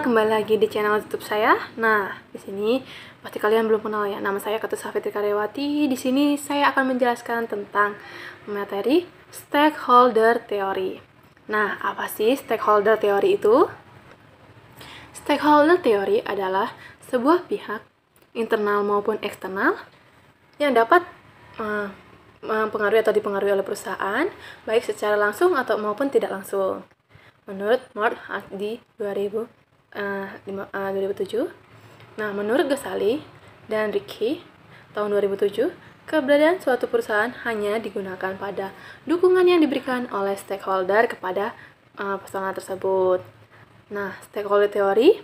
kembali lagi di channel YouTube saya. Nah, di sini pasti kalian belum kenal ya. Nama saya Katu Safitri Karyawati. Di sini saya akan menjelaskan tentang materi stakeholder theory. Nah, apa sih stakeholder theory itu? Stakeholder theory adalah sebuah pihak internal maupun eksternal yang dapat mempengaruhi atau dipengaruhi oleh perusahaan, baik secara langsung atau maupun tidak langsung. Menurut Mort di 2007. Nah, menurut Ghazali dan Ricky tahun 2007, keberadaan suatu perusahaan hanya digunakan pada dukungan yang diberikan oleh stakeholder kepada personal tersebut. Nah, stakeholder teori,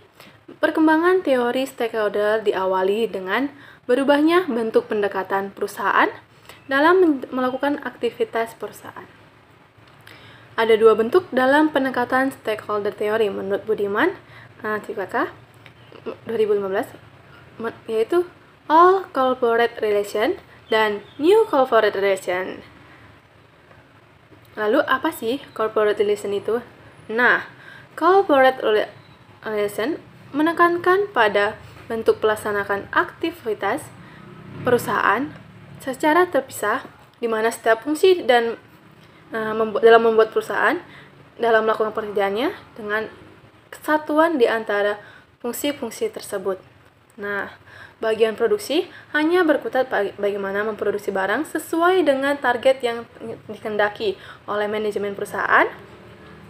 perkembangan teori stakeholder diawali dengan berubahnya bentuk pendekatan perusahaan dalam melakukan aktivitas perusahaan. Ada dua bentuk dalam pendekatan stakeholder theory menurut Budiman Cipaka 2015, yaitu all corporate relation dan new corporate relation. Lalu apa sih corporate relation itu? Nah, corporate relation menekankan pada bentuk pelaksanaan aktivitas perusahaan secara terpisah, di mana setiap fungsi dan dalam membuat perusahaan dalam melakukan pekerjaannya dengan kesatuan di antara fungsi-fungsi tersebut. Nah, bagian produksi hanya berkutat bagaimana memproduksi barang sesuai dengan target yang dikehendaki oleh manajemen perusahaan.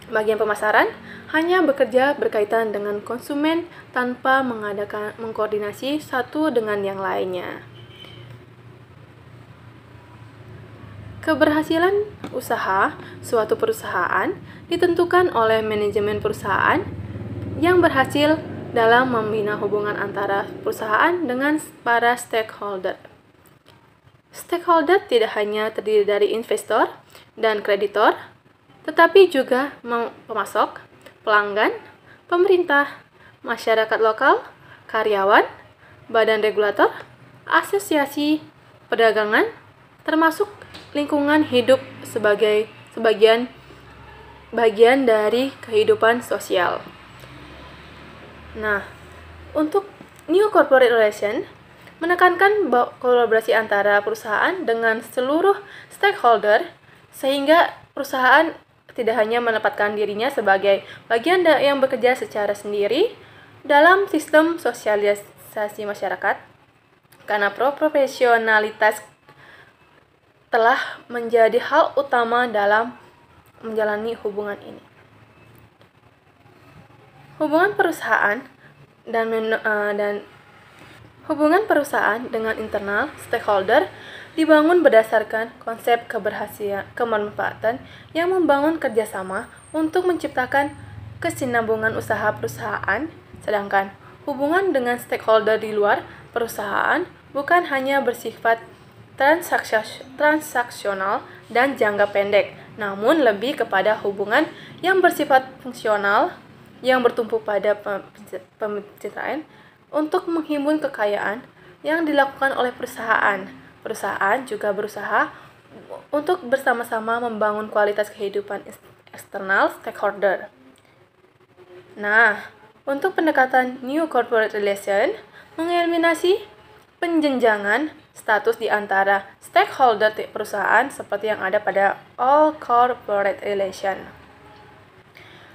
Bagian pemasaran hanya bekerja berkaitan dengan konsumen tanpa mengkoordinasi satu dengan yang lainnya. Keberhasilan usaha suatu perusahaan ditentukan oleh manajemen perusahaan yang berhasil dalam membina hubungan antara perusahaan dengan para stakeholder. Stakeholder tidak hanya terdiri dari investor dan kreditor, tetapi juga pemasok, pelanggan, pemerintah, masyarakat lokal, karyawan, badan regulator, asosiasi perdagangan, termasuk lingkungan hidup sebagai bagian dari kehidupan sosial. Nah, untuk new corporate relation menekankan kolaborasi antara perusahaan dengan seluruh stakeholder sehingga perusahaan tidak hanya menempatkan dirinya sebagai bagian yang bekerja secara sendiri dalam sistem sosialisasi masyarakat, karena profesionalitas telah menjadi hal utama dalam menjalani hubungan ini. Hubungan perusahaan dengan internal stakeholder dibangun berdasarkan konsep kebermanfaatan yang membangun kerjasama untuk menciptakan kesinambungan usaha perusahaan, sedangkan hubungan dengan stakeholder di luar perusahaan bukan hanya bersifat transaksional dan jangka pendek, namun lebih kepada hubungan yang bersifat fungsional yang bertumpu pada pencitraan untuk menghimpun kekayaan yang dilakukan oleh perusahaan. Perusahaan juga berusaha untuk bersama-sama membangun kualitas kehidupan eksternal stakeholder. Nah, untuk pendekatan New Corporate Relation mengeliminasi penjenjangan status di antara stakeholder perusahaan seperti yang ada pada all corporate relation.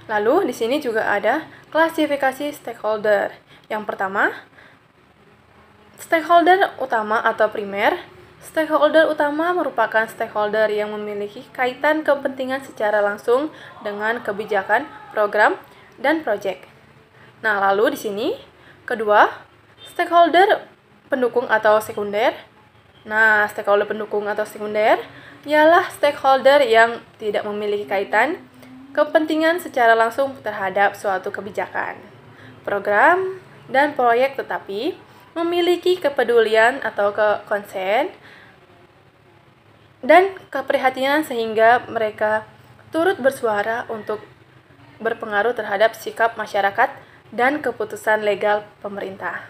Lalu di sini juga ada klasifikasi stakeholder. Yang pertama, stakeholder utama atau primer. Stakeholder utama merupakan stakeholder yang memiliki kaitan kepentingan secara langsung dengan kebijakan, program, dan proyek. Nah, lalu di sini kedua, stakeholder pendukung atau sekunder. Nah, stakeholder pendukung atau sekunder ialah stakeholder yang tidak memiliki kaitan kepentingan secara langsung terhadap suatu kebijakan, program, dan proyek, tetapi memiliki kepedulian atau konsen dan keprihatinan sehingga mereka turut bersuara untuk berpengaruh terhadap sikap masyarakat dan keputusan legal pemerintah.